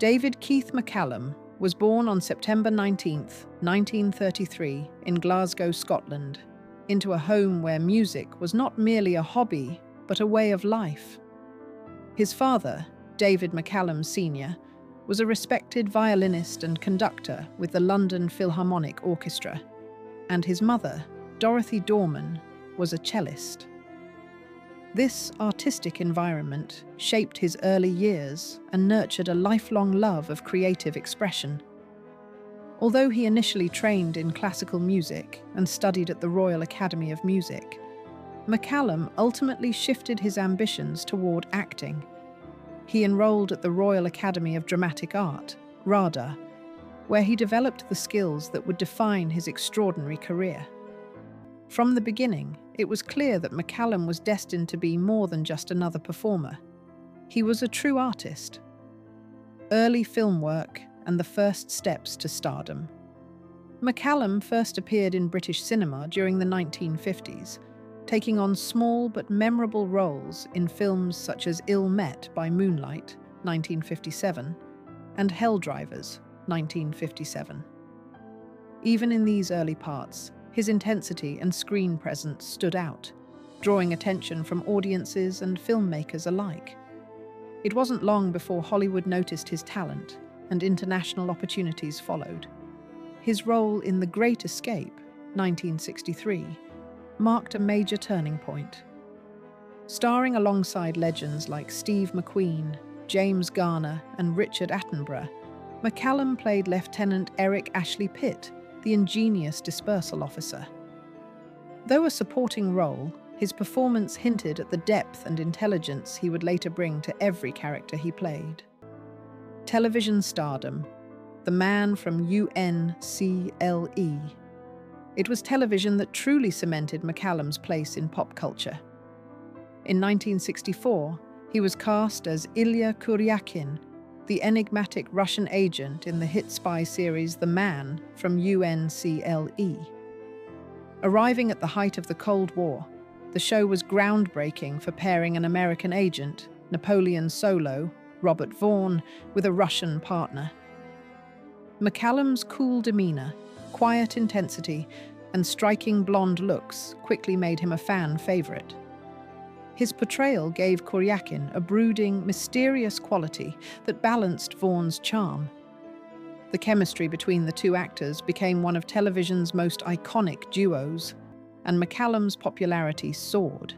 David Keith McCallum was born on September 19, 1933, in Glasgow, Scotland, into a home where music was not merely a hobby, but a way of life. His father, David McCallum Sr., was a respected violinist and conductor with the London Philharmonic Orchestra, and his mother, Dorothy Dorman, was a cellist. This artistic environment shaped his early years and nurtured a lifelong love of creative expression. Although he initially trained in classical music and studied at the Royal Academy of Music, McCallum ultimately shifted his ambitions toward acting. He enrolled at the Royal Academy of Dramatic Art, RADA, where he developed the skills that would define his extraordinary career. From the beginning, it was clear that McCallum was destined to be more than just another performer. He was a true artist. Early film work and the first steps to stardom. McCallum first appeared in British cinema during the 1950s, taking on small but memorable roles in films such as Ill-Met by Moonlight, 1957, and Hell Drivers, 1957. Even in these early parts, his intensity and screen presence stood out, drawing attention from audiences and filmmakers alike. It wasn't long before Hollywood noticed his talent, and international opportunities followed. His role in The Great Escape, 1963, marked a major turning point. Starring alongside legends like Steve McQueen, James Garner, and Richard Attenborough, McCallum played Lieutenant Eric Ashley Pitt, the ingenious dispersal officer. Though a supporting role, his performance hinted at the depth and intelligence he would later bring to every character he played. Television stardom, the man from U.N.C.L.E. It was television that truly cemented McCallum's place in pop culture. In 1964, he was cast as Ilya Kuryakin, the enigmatic Russian agent in the hit spy series The Man from U.N.C.L.E. Arriving at the height of the Cold War, the show was groundbreaking for pairing an American agent, Napoleon Solo, Robert Vaughn, with a Russian partner. McCallum's cool demeanor, quiet intensity, and striking blonde looks quickly made him a fan favorite. His portrayal gave Kuryakin a brooding, mysterious quality that balanced Vaughn's charm. The chemistry between the two actors became one of television's most iconic duos, and McCallum's popularity soared.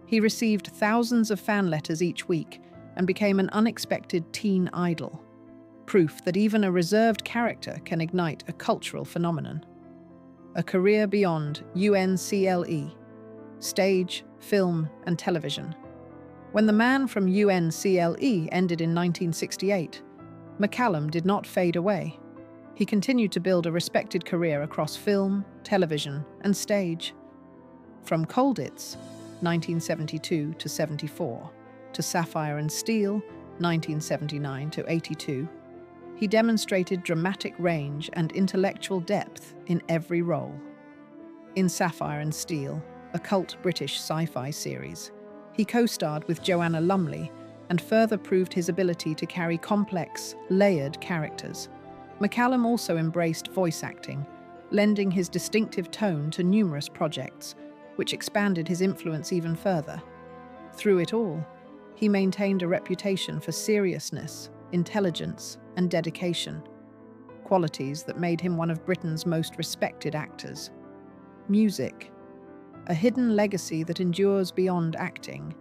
He received thousands of fan letters each week and became an unexpected teen idol, proof that even a reserved character can ignite a cultural phenomenon. A career beyond U.N.C.L.E. Stage, film, and television. When The Man from U.N.C.L.E. ended in 1968, McCallum did not fade away. He continued to build a respected career across film, television, and stage. From Cold It's, 1972 to 74, to Sapphire and Steel, 1979 to 82, he demonstrated dramatic range and intellectual depth in every role. In Sapphire and Steel, a cult British sci-fi series, he co-starred with Joanna Lumley and further proved his ability to carry complex, layered characters. McCallum also embraced voice acting, lending his distinctive tone to numerous projects, which expanded his influence even further. Through it all, he maintained a reputation for seriousness, intelligence, and dedication, qualities that made him one of Britain's most respected actors. Music. A hidden legacy that endures beyond acting,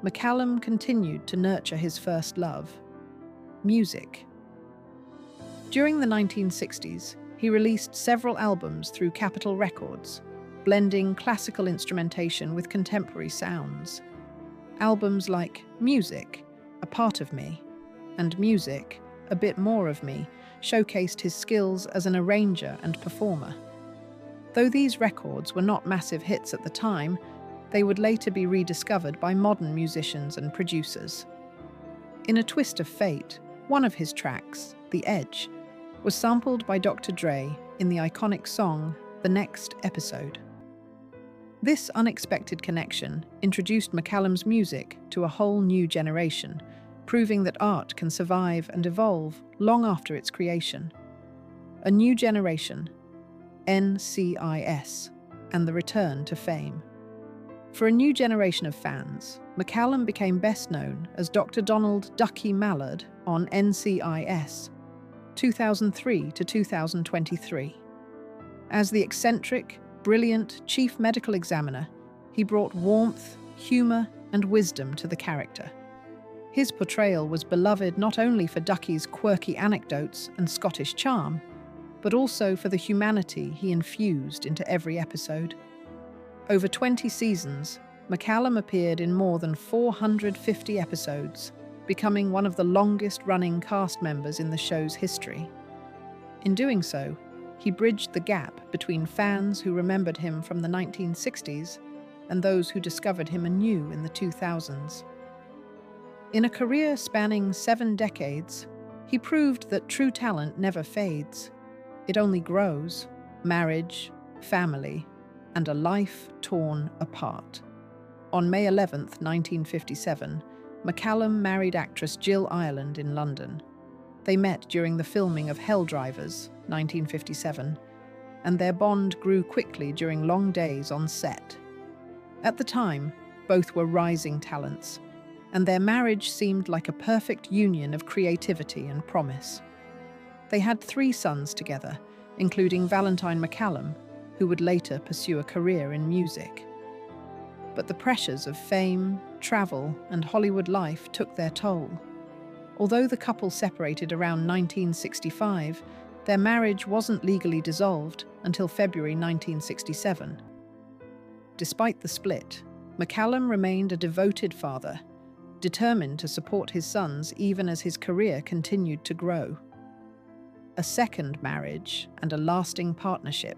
McCallum continued to nurture his first love, music. During the 1960s, he released several albums through Capitol Records, blending classical instrumentation with contemporary sounds. Albums like Music, A Part of Me, and Music, A Bit More of Me showcased his skills as an arranger and performer. Though these records were not massive hits at the time, they would later be rediscovered by modern musicians and producers. In a twist of fate, one of his tracks, The Edge, was sampled by Dr. Dre in the iconic song The Next Episode. This unexpected connection introduced McCallum's music to a whole new generation, proving that art can survive and evolve long after its creation. A New Generation, NCIS, and the Return to Fame. For a new generation of fans, McCallum became best known as Dr. Donald "Ducky" Mallard on NCIS, 2003 to 2023. As the eccentric, brilliant chief medical examiner, he brought warmth, humor, and wisdom to the character. His portrayal was beloved not only for Ducky's quirky anecdotes and Scottish charm, but also for the humanity he infused into every episode. Over 20 seasons, McCallum appeared in more than 450 episodes, becoming one of the longest-running cast members in the show's history. In doing so, he bridged the gap between fans who remembered him from the 1960s and those who discovered him anew in the 2000s. In a career spanning 7 decades, he proved that true talent never fades. It only grows: marriage, family, and a life torn apart. On May 11, 1957, McCallum married actress Jill Ireland in London. They met during the filming of Hell Drivers, 1957, and their bond grew quickly during long days on set. At the time, both were rising talents, and their marriage seemed like a perfect union of creativity and promise. They had 3 sons together, including Valentine McCallum, who would later pursue a career in music. But the pressures of fame, travel, and Hollywood life took their toll. Although the couple separated around 1965, their marriage wasn't legally dissolved until February 1967. Despite the split, McCallum remained a devoted father, determined to support his sons even as his career continued to grow. A second marriage and a lasting partnership.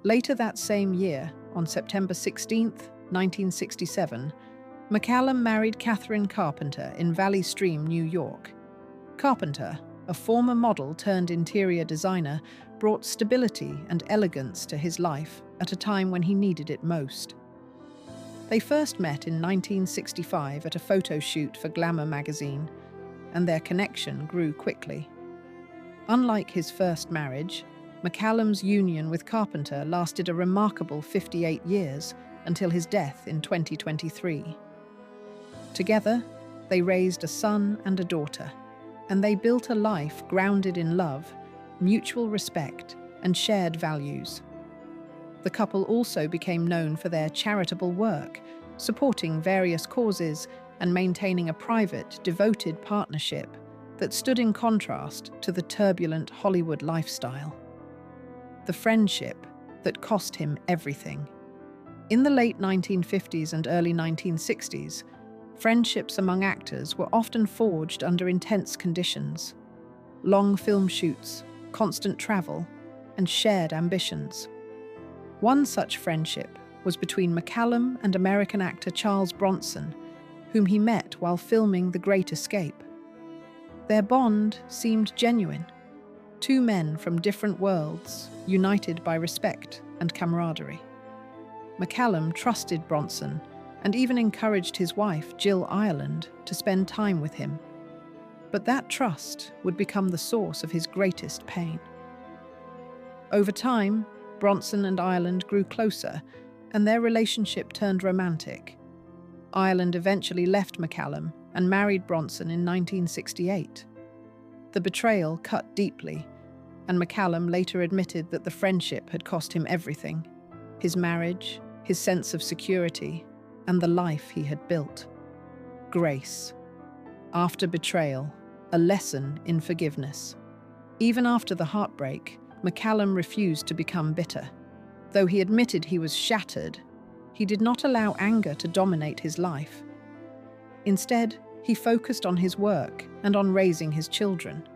Later that same year, on September 16, 1967, McCallum married Catherine Carpenter in Valley Stream, New York. Carpenter, a former model turned interior designer, brought stability and elegance to his life at a time when he needed it most. They first met in 1965 at a photo shoot for Glamour magazine, and their connection grew quickly. Unlike his first marriage, McCallum's union with Carpenter lasted a remarkable 58 years until his death in 2023. Together, they raised a son and a daughter, and they built a life grounded in love, mutual respect, and shared values. The couple also became known for their charitable work, supporting various causes and maintaining a private, devoted partnership that stood in contrast to the turbulent Hollywood lifestyle. The friendship that cost him everything. In the late 1950s and early 1960s, friendships among actors were often forged under intense conditions. Long film shoots, constant travel, and shared ambitions. One such friendship was between McCallum and American actor Charles Bronson, whom he met while filming The Great Escape. Their bond seemed genuine. 2 men from different worlds, united by respect and camaraderie. McCallum trusted Bronson and even encouraged his wife, Jill Ireland, to spend time with him. But that trust would become the source of his greatest pain. Over time, Bronson and Ireland grew closer, and their relationship turned romantic. Ireland eventually left McCallum and married Bronson in 1968. The betrayal cut deeply, and McCallum later admitted that the friendship had cost him everything: his marriage, his sense of security, and the life he had built. Grace. After betrayal, a lesson in forgiveness. Even after the heartbreak, McCallum refused to become bitter. Though he admitted he was shattered, he did not allow anger to dominate his life. Instead, he focused on his work and on raising his children.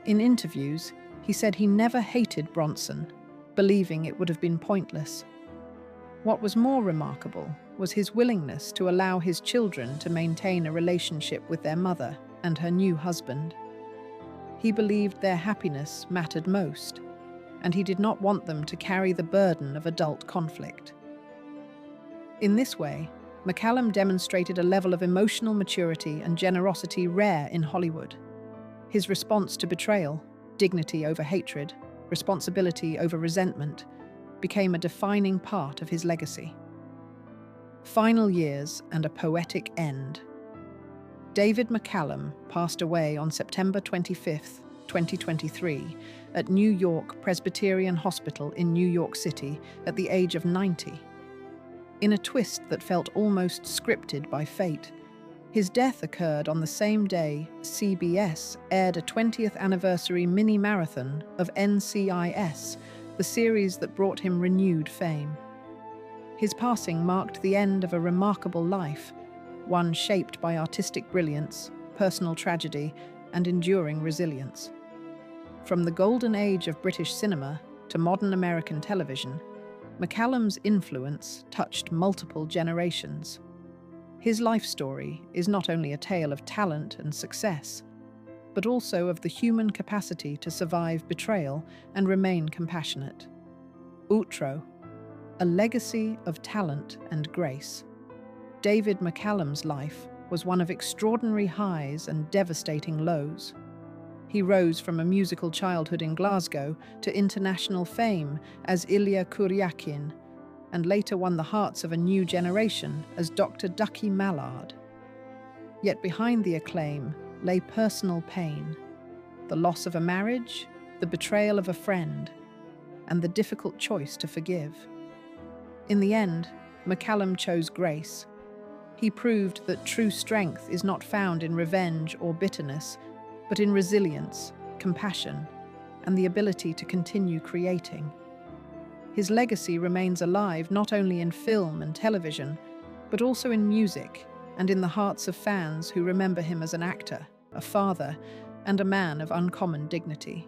In interviews, he said he never hated Bronson, believing it would have been pointless. What was more remarkable was his willingness to allow his children to maintain a relationship with their mother and her new husband. He believed their happiness mattered most, and he did not want them to carry the burden of adult conflict. In this way, McCallum demonstrated a level of emotional maturity and generosity rare in Hollywood. His response to betrayal, dignity over hatred, responsibility over resentment, became a defining part of his legacy. Final years and a poetic end. David McCallum passed away on September 25, 2023, at New York Presbyterian Hospital in New York City at the age of 90. In a twist that felt almost scripted by fate, his death occurred on the same day CBS aired a 20th anniversary mini-marathon of NCIS, the series that brought him renewed fame. His passing marked the end of a remarkable life, one shaped by artistic brilliance, personal tragedy, and enduring resilience. From the golden age of British cinema to modern American television, McCallum's influence touched multiple generations. His life story is not only a tale of talent and success, but also of the human capacity to survive betrayal and remain compassionate. Outro, a legacy of talent and grace. David McCallum's life was one of extraordinary highs and devastating lows. He rose from a musical childhood in Glasgow to international fame as Ilya Kuryakin, and later won the hearts of a new generation as Dr. Ducky Mallard. Yet behind the acclaim lay personal pain, the loss of a marriage, the betrayal of a friend, and the difficult choice to forgive. In the end, McCallum chose grace. He proved that true strength is not found in revenge or bitterness, but in resilience, compassion, and the ability to continue creating. His legacy remains alive not only in film and television, but also in music and in the hearts of fans who remember him as an actor, a father, and a man of uncommon dignity.